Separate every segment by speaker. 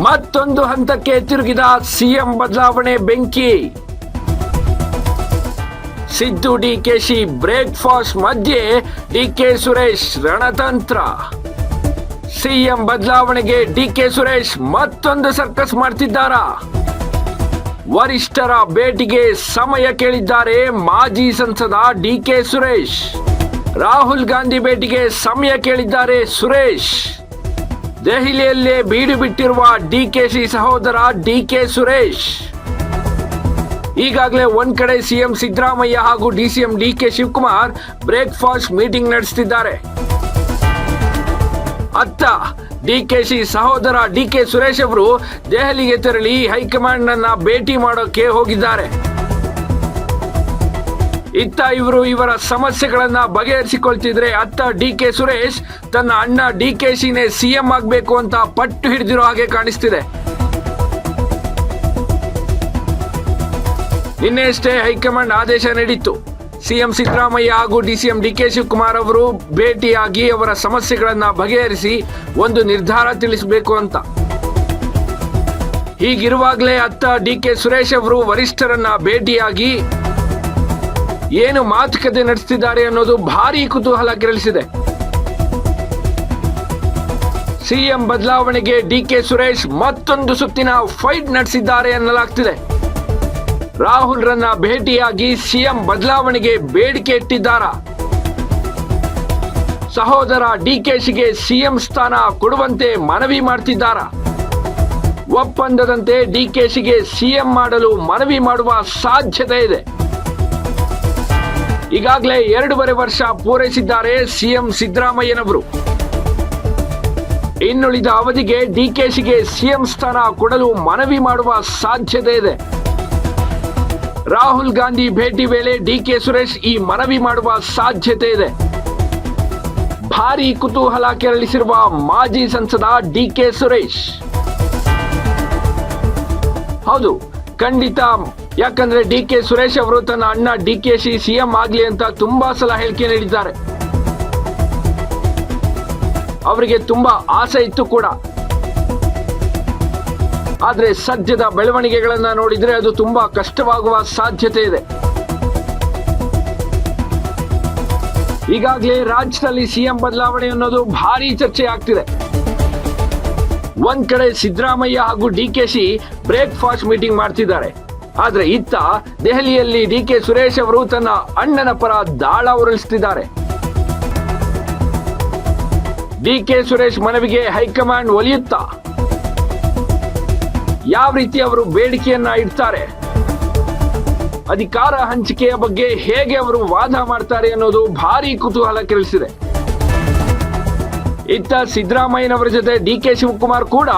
Speaker 1: ಮತ್ತೊಂದು ಹಂತಕ್ಕೆ ತಿರುಗಿದ ಸಿಎಂ ಬದಲಾವಣೆ ಬೆಂಕಿ. ಸಿದ್ದು ಡಿಕೆಶಿ ಬ್ರೇಕ್ಫಾಸ್ಟ್ ಮಧ್ಯೆ ಡಿಕೆ ಸುರೇಶ್ ರಣತಂತ್ರ. ಸಿಎಂ ಬದಲಾವಣೆಗೆ ಡಿಕೆ ಸುರೇಶ್ ಮತ್ತೊಂದು ಸರ್ಕಸ್ ಮಾಡ್ತಿದ್ದಾರಾ? ವರಿಷ್ಠರ ಭೇಟಿಗೆ ಸಮಯ ಕೇಳಿದ್ದಾರೆ ಮಾಜಿ ಸಂಸದ ಡಿಕೆ ಸುರೇಶ್. ರಾಹುಲ್ ಗಾಂಧಿ ಭೇಟಿಗೆ ಸಮಯ ಕೇಳಿದ್ದಾರೆ ಸುರೇಶ್. ದೆಹಲಿಯಲ್ಲೇ ಬೀಡು ಬಿಟ್ಟಿರುವ ಡಿಕೆಶಿ ಸಹೋದರ ಡಿಕೆ ಸುರೇಶ್. ಈಗಾಗಲೇ ಒಂದ್ ಕಡೆ ಸಿಎಂ ಸಿದ್ದರಾಮಯ್ಯ ಹಾಗೂ DCM DK Shivakumar breakfast meeting ನಡೆಸುತ್ತಿದ್ದಾರೆ. ಅತ್ತ ಡಿಕೆಶಿ ಸಹೋದರ ಡಿಕೆ ಸುರೇಶ್ ಅವರು ದೆಹಲಿಗೆ ತೆರಳಿ ಹೈಕಮಾಂಡ್ ಅನ್ನ ಭೇಟಿ ಮಾಡೋಕೆ ಹೋಗಿದ್ದಾರೆ. ಇತ್ತ ಇವರು ಇವರ ಸಮಸ್ಯೆಗಳನ್ನ ಬಗೆಹರಿಸಿಕೊಳ್ತಿದ್ರೆ, ಅತ್ತ ಡಿಕೆ ಸುರೇಶ್ ತನ್ನ ಅಣ್ಣ ಡಿಕೆಶಿನೇ ಸಿಎಂ ಆಗಬೇಕು ಅಂತ ಪಟ್ಟು ಹಿಡಿದಿರೋ ಹಾಗೆ ಕಾಣಿಸ್ತಿದೆ. ನಿನ್ನೆಯಷ್ಟೇ ಹೈಕಮಾಂಡ್ ಆದೇಶ ನೀಡಿತ್ತು. ಸಿಎಂ ಸಿದ್ದರಾಮಯ್ಯ ಹಾಗೂ ಡಿಸಿಎಂ ಡಿಕೆ ಶಿವಕುಮಾರ್ ಅವರು ಭೇಟಿಯಾಗಿ ಅವರ ಸಮಸ್ಯೆಗಳನ್ನ ಬಗೆಹರಿಸಿ ಒಂದು ನಿರ್ಧಾರ ತಿಳಿಸಬೇಕು ಅಂತ. ಹೀಗಿರುವಾಗಲೇ ಅತ್ತ ಡಿಕೆ ಸುರೇಶ್ ಅವರು ವರಿಷ್ಠರನ್ನ ಭೇಟಿಯಾಗಿ ಏನು ಮಾತುಕತೆ ನಡೆಸುತ್ತಿದ್ದಾರೆ ಅನ್ನೋದು ಭಾರೀ ಕುತೂಹಲ ಕೆರಳಿಸಿದೆ. ಸಿಎಂ ಬದಲಾವಣೆಗೆ ಡಿಕೆ ಸುರೇಶ್ ಮತ್ತೊಂದು ಸುತ್ತಿನ ಫೈಟ್ ನಡೆಸಿದ್ದಾರೆ ಎನ್ನಲಾಗ್ತಿದೆ. ರಾಹುಲ್ ರನ್ನ ಭೇಟಿಯಾಗಿ ಸಿಎಂ ಬದಲಾವಣೆಗೆ ಬೇಡಿಕೆ ಇಟ್ಟಿದ್ದಾರಾ? ಸಹೋದರ ಡಿಕೆಶಿಗೆ ಸಿಎಂ ಸ್ಥಾನ ಕೊಡುವಂತೆ ಮನವಿ ಮಾಡ್ತಿದ್ದಾರಾ? ಒಪ್ಪಂದದಂತೆ ಡಿಕೆಶಿಗೆ ಸಿಎಂ ಮಾಡಲು ಮನವಿ ಮಾಡುವ ಸಾಧ್ಯತೆ ಇದೆ. ಈಗಾಗಲೇ 2.5 ವರ್ಷ ಪೂರೈಸಿದ್ದಾರೆ ಸಿಎಂ ಸಿದ್ದರಾಮಯ್ಯನವರು. ಇನ್ನುಳಿದ ಅವಧಿಗೆ ಡಿಕೆಶಿಗೆ ಸಿಎಂ ಸ್ಥಾನ ಕೊಡಲು ಮನವಿ ಮಾಡುವ ಸಾಧ್ಯತೆ ಇದೆ. ರಾಹುಲ್ ಗಾಂಧಿ ಭೇಟಿ ವೇಳೆ ಡಿಕೆ ಸುರೇಶ್ ಈ ಮನವಿ ಮಾಡುವ ಸಾಧ್ಯತೆ ಇದೆ. ಭಾರೀ ಕುತೂಹಲ ಕೆರಳಿಸಿರುವ ಮಾಜಿ ಸಂಸದ ಡಿಕೆ ಸುರೇಶ್. ಹೌದು, ಖಂಡಿತ. ಯಾಕಂದ್ರೆ ಡಿಕೆ ಸುರೇಶ್ ಅವರು ತನ್ನ ಅಣ್ಣ ಡಿಕೆಶಿ ಸಿಎಂ ಆಗ್ಲಿ ಅಂತ ತುಂಬಾ ಸಲ ಹೇಳಿಕೆ ನೀಡಿದ್ದಾರೆ. ಅವರಿಗೆ ತುಂಬಾ ಆಸೆ ಇತ್ತು ಕೂಡ. ಆದ್ರೆ ಸದ್ಯದ ಬೆಳವಣಿಗೆಗಳನ್ನ ನೋಡಿದ್ರೆ ಅದು ತುಂಬಾ ಕಷ್ಟವಾಗುವ ಸಾಧ್ಯತೆ ಇದೆ. ಈಗಾಗಲೇ ರಾಜ್ಯದಲ್ಲಿ ಸಿಎಂ ಬದಲಾವಣೆ ಅನ್ನೋದು ಭಾರಿ ಚರ್ಚೆ ಆಗ್ತಿದೆ. ಒಂದ್ ಕಡೆ ಸಿದ್ದರಾಮಯ್ಯ ಹಾಗೂ ಡಿಕೆಶಿ ಬ್ರೇಕ್ಫಾಸ್ಟ್ ಮೀಟಿಂಗ್ ಮಾಡ್ತಿದ್ದಾರೆ. ಆದ್ರೆ ಇತ್ತ ದೆಹಲಿಯಲ್ಲಿ ಡಿಕೆ ಸುರೇಶ್ ಅವರು ತನ್ನ ಅಣ್ಣನ ಪರ ದಾಳ ಉರುಳಿಸುತ್ತಿದ್ದಾರೆ. ಡಿಕೆ ಸುರೇಶ್ ಮನವಿಗೆ ಹೈಕಮಾಂಡ್ ಒಲಿಯುತ್ತಾ? ಯಾವ ರೀತಿ ಅವರು ಬೇಡಿಕೆಯನ್ನ ಇಡ್ತಾರೆ? ಅಧಿಕಾರ ಹಂಚಿಕೆಯ ಬಗ್ಗೆ ಹೇಗೆ ಅವರು ವಾದ ಮಾಡ್ತಾರೆ ಅನ್ನೋದು ಭಾರಿ ಕುತೂಹಲ ಕೆರಳಿಸಿದೆ. ಇತ್ತ ಸಿದ್ದರಾಮಯ್ಯನವರ ಜೊತೆ ಡಿಕೆ ಶಿವಕುಮಾರ್ ಕೂಡ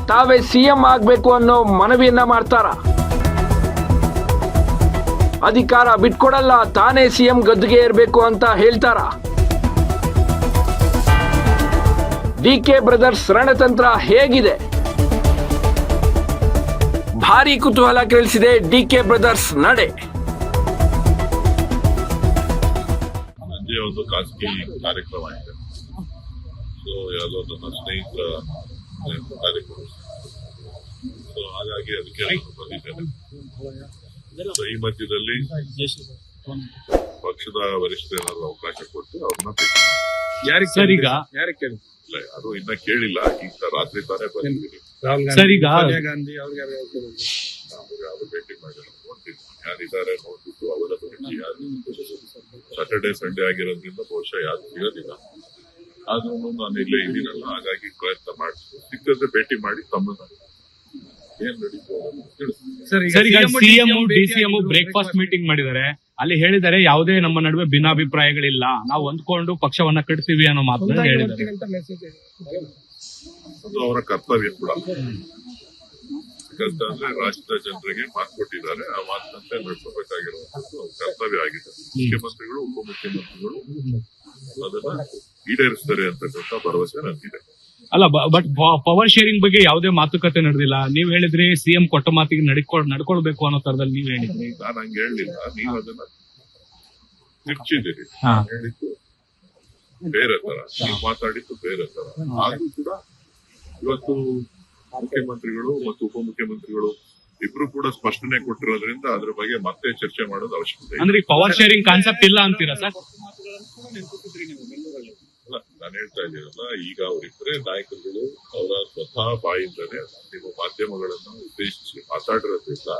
Speaker 1: ತಾವೇ ಸಿಎಂ ಆಗಬೇಕು ಅನ್ನೋ ಮನವಿಯನ್ನ ಮಾಡ್ತಾರ? ಅಧಿಕಾರ ಬಿಟ್ಕೊಡಲ್ಲ, ತಾನೇ ಸಿಎಂ ಗದ್ದುಗೆ ಏರ್ಬೇಕು ಅಂತ ಹೇಳ್ತಾರ? ಡಿಕೆ ಬ್ರದರ್ಸ್ ರಣತಂತ್ರ ಹೇಗಿದೆ? ಭಾರಿ ಕುತೂಹಲ ಕೇಳಿಸಿದೆ ಡಿಕೆ ಬ್ರದರ್ಸ್ ನಡೆ.
Speaker 2: ಸಂಜೆ ಒಂದು ಖಾಸಗಿ ಕಾರ್ಯಕ್ರಮ ಇದೆ. ಸೊ ಯಾವುದೋ ನನ್ನ ಸ್ನೇಹಿತರ ಕಾರ್ಯಕ್ರಮ. ಸೊ ಹಾಗಾಗಿ ಅದಕ್ಕೆ ಬಂದಿದ್ದೇನೆ. ಸೊ ಈ ಮಧ್ಯದಲ್ಲಿ ಪಕ್ಷದ ವರಿಷ್ಠರು ಅವಕಾಶ ಕೊಟ್ಟು ಅವ್ರನ್ನ ಯಾರು ಇನ್ನ ಕೇಳಿಲ್ಲ. ಈಗ ರಾತ್ರಿ ತಾನೇ ಬಂದಿದ್ದೀನಿ. ಯಾರು ಭೇಟಿ ಮಾಡಿಲ್ಲ. ಯಾರಿದ್ದಾರೆ ನೋಡ್ಬಿಟ್ಟು ಅವರ ಭೇಟಿ ಸ್ಯಾಟರ್ಡೆ ಸಂಡೇ ಆಗಿರೋದ್ರಿಂದ ಬಹುಶಃ ಯಾರು ಸಿಗೋದಿಲ್ಲ. ಆದ್ರೂ ನಾನು ಇಲ್ಲೇ ಇದ್ದೀನಲ್ಲ, ಹಾಗಾಗಿ ಪ್ರಯತ್ನ ಮಾಡ್ತೀನಿ. ಸಿಕ್ಕಿದ್ರೆ ಭೇಟಿ ಮಾಡಿ ತಮ್ಮನ್ನ ಏನ್ ನಡೀತು
Speaker 3: ಸಿಎಂ ಡಿಸಿಎಂ ಬ್ರೇಕ್ಫಾಸ್ಟ್ ಮೀಟಿಂಗ್ ಮಾಡಿದ್ದಾರೆ. ಅಲ್ಲಿ ಹೇಳಿದ್ದಾರೆ ಯಾವುದೇ ನಮ್ಮ ನಡುವೆ ಭಿನ್ನಾಭಿಪ್ರಾಯಗಳಿಲ್ಲ, ನಾವು ಹೊಂದ್ಕೊಂಡು ಪಕ್ಷವನ್ನ ಕಟ್ತೀವಿ ಅನ್ನೋ ಮಾತನ್ನ ಹೇಳಿದ್ದಾರೆ.
Speaker 2: ಅದು ಅವರ ಕರ್ತವ್ಯ ಕೂಡ. ಯಾಕಂತಂದ್ರೆ ರಾಜ್ಯದ ಜನರಿಗೆ ಮಾತು ಕೊಟ್ಟಿದ್ದಾರೆ, ಆ ಮಾತಿನಂತೆ ನಡೆಸಬೇಕಾಗಿರುವಂತದ್ದು ಕರ್ತವ್ಯ ಆಗಿದೆ. ಮುಖ್ಯಮಂತ್ರಿಗಳು ಉಪಮುಖ್ಯಮಂತ್ರಿಗಳು ಅದನ್ನ ಈಡೇರಿಸ್ತಾರೆ ಅಂತಕ್ಕಂಥ ಭರವಸೆ ನನಗಿದೆ.
Speaker 3: ಅಲ್ಲ, ಬಟ್ ಪವರ್ ಶೇರಿಂಗ್ ಬಗ್ಗೆ ಯಾವುದೇ ಮಾತುಕತೆ ನಡೆದಿಲ್ಲ. ನೀವ್ ಹೇಳಿದ್ರಿ ಸಿಎಂ ಕೊಟ್ಟ ಮಾತಿಗೆ ನಡ್ಕೊಳ್ಬೇಕು ಅನ್ನೋ ತರದಲ್ಲಿ ನೀವ್ ಹೇಳಿದ್ರಿ.
Speaker 2: ನಾನು ಹಂಗೆ ಹೇಳಲಿಲ್ಲ, ನೀವು ಅದನ್ನ ತಿರ್ಚಿದ್ದೀರಿ. ಹೇಳಿದ್ದು ಬೇರೆ ತರ, ನೀವು ಮಾತಾಡಿದ್ದು ಬೇರೆ ತರ. ಆದ್ರೂ ಕೂಡ ಇವತ್ತು ಮುಖ್ಯಮಂತ್ರಿಗಳು ಮತ್ತು ಉಪಮುಖ್ಯಮಂತ್ರಿಗಳು ಇಬ್ರು ಕೂಡ ಸ್ಪಷ್ಟನೆ ಕೊಟ್ಟಿರೋದ್ರಿಂದ ಅದ್ರ ಬಗ್ಗೆ ಮತ್ತೆ ಚರ್ಚೆ ಮಾಡೋದು ಅವಶ್ಯಕತೆ ಇದೆ.
Speaker 3: ಅಂದ್ರೆ ಪವರ್ ಶೇರಿಂಗ್ ಕಾನ್ಸೆಪ್ಟ್ ಇಲ್ಲ ಅಂತೀರಾ ಸರ್?
Speaker 2: ಅಲ್ಲ, ನಾನು ಹೇಳ್ತಾ ಇದ್ದೀನಲ್ಲ, ಈಗ ಅವರಿಬ್ಬರೇ ನಾಯಕರುಗಳು ಅವರ ಸ್ವತಃ ಬಾಯಿಂದಲೇ ನೀವು ಮಾಧ್ಯಮಗಳನ್ನ ಉದ್ದೇಶಿಸಿ ಮಾತಾಡಿರೋದ್ರಿಂದ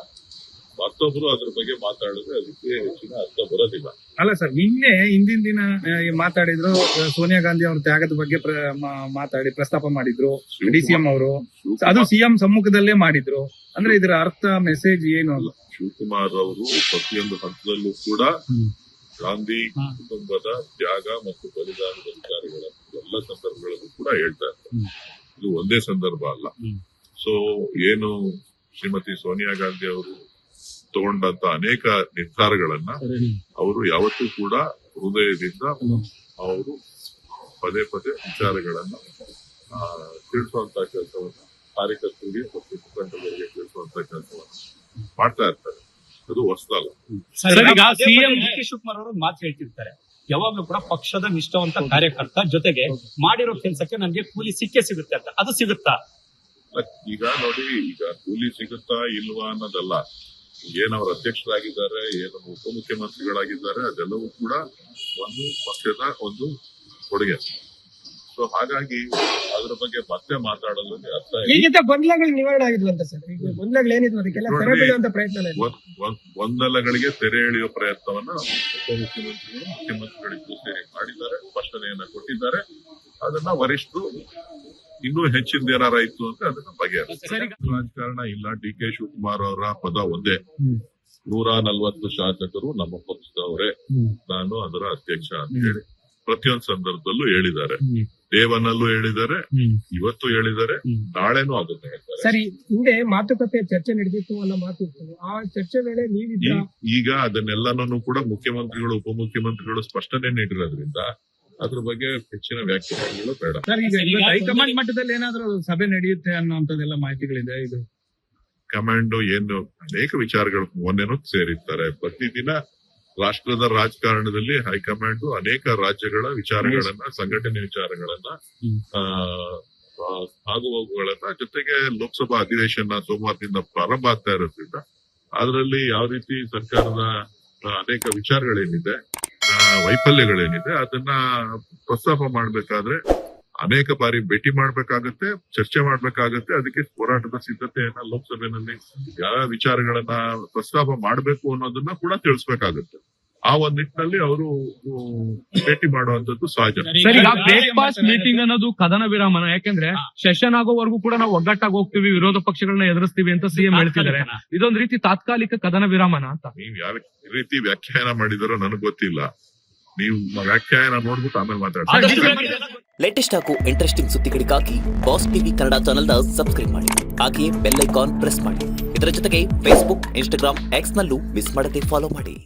Speaker 2: ಮತ್ತೊಬ್ರು ಅದ್ರ ಬಗ್ಗೆ ಮಾತಾಡಿದ್ರೆ ಅದಕ್ಕೆ ಹೆಚ್ಚಿನ ಅರ್ಥ ಬರೋದಿಲ್ಲ.
Speaker 4: ಅಲ್ಲ ಸರ್, ಹಿಂದಿನ ದಿನ ಮಾತಾಡಿದ್ರು, ಸೋನಿಯಾ ಗಾಂಧಿ ಅವ್ರ ತ್ಯಾಗದ ಬಗ್ಗೆ ಮಾತಾಡಿ ಪ್ರಸ್ತಾಪ ಮಾಡಿದ್ರು DCM ಅವರು. ಅದು CM ಸಮ್ಮುಖದಲ್ಲೇ ಮಾಡಿದ್ರು. ಅಂದ್ರೆ ಇದರ ಅರ್ಥ ಮೆಸೇಜ್ ಏನು ಅಲ್ಲ.
Speaker 2: ಶಿವಕುಮಾರ್ ಅವರು ಪ್ರತಿಯೊಂದು ಹಂತದಲ್ಲೂ ಕೂಡ ಗಾಂಧಿ ಕುಟುಂಬದ ತ್ಯಾಗ ಮತ್ತು ಬಲಿದಾನದ ವಿಚಾರಗಳನ್ನು ಎಲ್ಲ ಸಂದರ್ಭಗಳಲ್ಲೂ ಕೂಡ ಹೇಳ್ತಾ ಇರ್ತಾರೆ. ಇದು ಒಂದೇ ಸಂದರ್ಭ ಅಲ್ಲ. ಸೊ ಏನು ಶ್ರೀಮತಿ ಸೋನಿಯಾ ಗಾಂಧಿ ಅವರು ತಗೊಂಡಂತ ಅನೇಕ ನಿರ್ಧಾರಗಳನ್ನ ಅವರು ಯಾವತ್ತೂ ಕೂಡ ಹೃದಯದಿಂದ ಅವರು ಪದೇ ಪದೇ ವಿಚಾರಗಳನ್ನ ತಿಳಿಸುವಂತ ಕೆಲಸವನ್ನ ಕಾರ್ಯಕರ್ತರಿಗೆ ಮತ್ತು ಮುಖಂಡರಿಗೆ ತಿಳಿಸುವಂತ ಕೆಲಸವನ್ನ ಮಾಡ್ತಾ ಇರ್ತಾರೆ. ಅದು ಹೊಸದಲ್ಲ.
Speaker 3: ಈಗ ಸಿಎಂ ಶಿವಕುಮಾರ್ ಅವರು ಮಾತು ಹೇಳ್ತಿರ್ತಾರೆ, ಯಾವಾಗ್ಲೂ ಕೂಡ ಪಕ್ಷದ ನಿಷ್ಠಾವಂತ ಕಾರ್ಯಕರ್ತ, ಜೊತೆಗೆ ಮಾಡಿರೋ ಕೆಲಸಕ್ಕೆ ನನಗೆ ಕೂಲಿ ಸಿಕ್ಕೇ ಸಿಗುತ್ತೆ ಅಂತ. ಅದು ಸಿಗುತ್ತಾ?
Speaker 2: ಈಗ ನೋಡಿ, ಈಗ ಕೂಲಿ ಸಿಗುತ್ತಾ ಇಲ್ವಾ ಅನ್ನೋದಲ್ಲ. ಏನವ್ರ ಅಧ್ಯಕ್ಷರಾಗಿದ್ದಾರೆ, ಏನು ಉಪಮುಖ್ಯಮಂತ್ರಿಗಳಾಗಿದ್ದಾರೆ, ಅದೆಲ್ಲವೂ ಕೂಡ ಒಂದು ಪಕ್ಷದ ಒಂದು ಕೊಡುಗೆ. ಸೊ ಹಾಗಾಗಿ ಅದ್ರ ಬಗ್ಗೆ ಮತ್ತೆ ಮಾತಾಡೋದ್ರಲ್ಲಿ ಅರ್ಥ
Speaker 5: ಈಗಿಂತ ಗೊಂದಲಗಳು ನಿವಾರಣೆ ಆಗಿದ್ವು ಅಂತ ಸರ್. ಈಗ ಗೊಂದಲಗಳು ಏನಿದ್ವು ಅದಕ್ಕೆಲ್ಲ ತೆರೆ ಬೀಳುವಂತ ಪ್ರಯತ್ನ
Speaker 2: ಗೊಂದಲಗಳಿಗೆ ತೆರೆ ಎಳೆಯುವ ಪ್ರಯತ್ನವನ್ನ ಉಪಮುಖ್ಯಮಂತ್ರಿಗಳು ಮುಖ್ಯಮಂತ್ರಿಗಳಿಗೂ ಸೇರಿ ಮಾಡಿದ್ದಾರೆ, ಸ್ಪಷ್ಟನೆಯನ್ನ ಕೊಟ್ಟಿದ್ದಾರೆ. ಅದನ್ನ ವರಿಷ್ಠರು ಇನ್ನೂ ಹೆಚ್ಚಿನ ಏನಾರ ಇತ್ತು ಅಂತ ಅದನ್ನ ಬಗೆಹರಿಸ್ತಾರೆ. ರಾಜಕಾರಣ ಇಲ್ಲ. DK ಶಿವಕುಮಾರ್ ಅವರ ಪದ ಒಂದೇ, 140 ಶಾಸಕರು ನಮ್ಮ ಪಕ್ಷದವರೇ, ನಾನು ಅದರ ಅಧ್ಯಕ್ಷ ಅಂತ ಹೇಳಿ ಪ್ರತಿಯೊಂದು ಸಂದರ್ಭದಲ್ಲೂ ಹೇಳಿದ್ದಾರೆ. ದೇವನಲ್ಲೂ ಹೇಳಿದ್ದಾರೆ, ಇವತ್ತು ಹೇಳಿದ್ದಾರೆ, ನಾಳೆನೂ ಆಗುತ್ತೆ ಹೇಳ್ತಾರೆ.
Speaker 5: ಸರಿ, ಹಿಂದೆ ಮಾತುಕತೆ ಚರ್ಚೆ ನಡೆದಿತ್ತು ಅನ್ನೋ ಮಾತು ಇತ್ತು. ಆ ಚರ್ಚೆ ವೇಳೆ ನೀವಿದ್ರ?
Speaker 2: ಈಗ ಅದನ್ನೆಲ್ಲನೂ ಕೂಡ ಮುಖ್ಯಮಂತ್ರಿಗಳು ಉಪಮುಖ್ಯಮಂತ್ರಿಗಳು ಸ್ಪಷ್ಟನೆ ನೀಡಿರೋದ್ರಿಂದ ಅದ್ರ ಬಗ್ಗೆ ಹೆಚ್ಚಿನ ವ್ಯಾಖ್ಯಾನಗಳು ಬೇಡ.
Speaker 4: ಸರ್, ಈಗ ಹೈಕಮಾಂಡ್ ಮಟ್ಟದಲ್ಲಿ ಏನಾದ್ರೂ ಸಭೆ ನಡೆಯುತ್ತೆ ಅನ್ನೋಂಥದ್ದೆಲ್ಲ ಮಾಹಿತಿಗಳಿದೆ. ಇದು
Speaker 2: ಕಮಾಂಡೋ ಏನು ಅನೇಕ ವಿಚಾರಗಳು ಮೊನ್ನೆನೂ ಸೇರಿರ್ತಾರೆ. ಪ್ರತಿದಿನ ರಾಷ್ಟ್ರದ ರಾಜಕಾರಣದಲ್ಲಿ ಹೈಕಮಾಂಡ್ ಅನೇಕ ರಾಜ್ಯಗಳ ವಿಚಾರಗಳನ್ನ, ಸಂಘಟನೆ ವಿಚಾರಗಳನ್ನ, ಆಗುವವುಗಳನ್ನ, ಜೊತೆಗೆ ಲೋಕಸಭಾ ಅಧಿವೇಶನ ಸೋಮವಾರದಿಂದ ಪ್ರಾರಂಭ ಆಗ್ತಾ ಇರೋದ್ರಿಂದ ಅದರಲ್ಲಿ ಯಾವ ರೀತಿ ಸರ್ಕಾರದ ಅನೇಕ ವಿಚಾರಗಳೇನಿದೆ, ವೈಫಲ್ಯಗಳೇನಿದೆ, ಅದನ್ನ ಪ್ರಸ್ತಾಪ ಮಾಡ್ಬೇಕಾದ್ರೆ ಅನೇಕ ಬಾರಿ ಭೇಟಿ ಮಾಡ್ಬೇಕಾಗತ್ತೆ, ಚರ್ಚೆ ಮಾಡ್ಬೇಕಾಗತ್ತೆ. ಅದಕ್ಕೆ ಹೋರಾಟದ ಸಿದ್ಧತೆಯನ್ನ ಲೋಕಸಭೆಯಲ್ಲಿ ಯಾವ ವಿಚಾರಗಳನ್ನ ಪ್ರಸ್ತಾಪ ಮಾಡ್ಬೇಕು ಅನ್ನೋದನ್ನ ಕೂಡ ತಿಳಿಸ್ಬೇಕಾಗತ್ತೆ. ಆ ಒಂದ್ ನಿಟ್ಟಿನಲ್ಲಿ ಅವರು ಭೇಟಿ ಮಾಡುವಂತದ್ದು ಸಹಜ.
Speaker 3: ಸರ್, ಈಗ ಬ್ರೇಕ್ಫಾಸ್ಟ್ ಮೀಟಿಂಗ್ ಅನ್ನೋದು ಕದನ ವಿರಾಮನ? ಯಾಕಂದ್ರೆ ಸೆಷನ್ ಆಗೋವರೆಗೂ ಕೂಡ ನಾವು ಒಗ್ಗಟ್ಟಾಗಿ ಹೋಗ್ತೀವಿ, ವಿರೋಧ ಪಕ್ಷಗಳನ್ನ ಎದುರಿಸ್ತೀವಿ ಅಂತ CM ಹೇಳ್ತಿದ್ದಾರೆ. ಇದೊಂದ್ ರೀತಿ ತಾತ್ಕಾಲಿಕ ಕದನ ವಿರಾಮನ ಅಂತ
Speaker 2: ನೀವು ಯಾವ ರೀತಿ ವ್ಯಾಖ್ಯಾನ ಮಾಡಿದಾರೋ ನನಗೆ ಗೊತ್ತಿಲ್ಲ. ನೀವು ವ್ಯಾಖ್ಯಾನ ನೋಡ್ಬಿಟ್ಟು ಆಮೇಲೆ ಮಾತಾಡ್ತೀವಿ.
Speaker 6: ಲೇಟೆಸ್ಟ್ ಹಾಗೂ ಇಂಟ್ರೆಸ್ಟಿಂಗ್ ಸುದ್ದಿಗಳಿಗಾಗಿ ಬಾಸ್ ಟಿವಿ ಕನ್ನಡ ಚಾನೆಲ್ನ ಸಬ್ಸ್ಕ್ರೈಬ್ ಮಾಡಿ. ಹಾಗೆಯೇ ಬೆಲ್ ಐಕಾನ್ ಪ್ರೆಸ್ ಮಾಡಿ. ಇದರ ಜೊತೆಗೆ Facebook, Instagram, X ನಲ್ಲೂ ಮಿಸ್ ಮಾಡದೆ ಫಾಲೋ ಮಾಡಿ.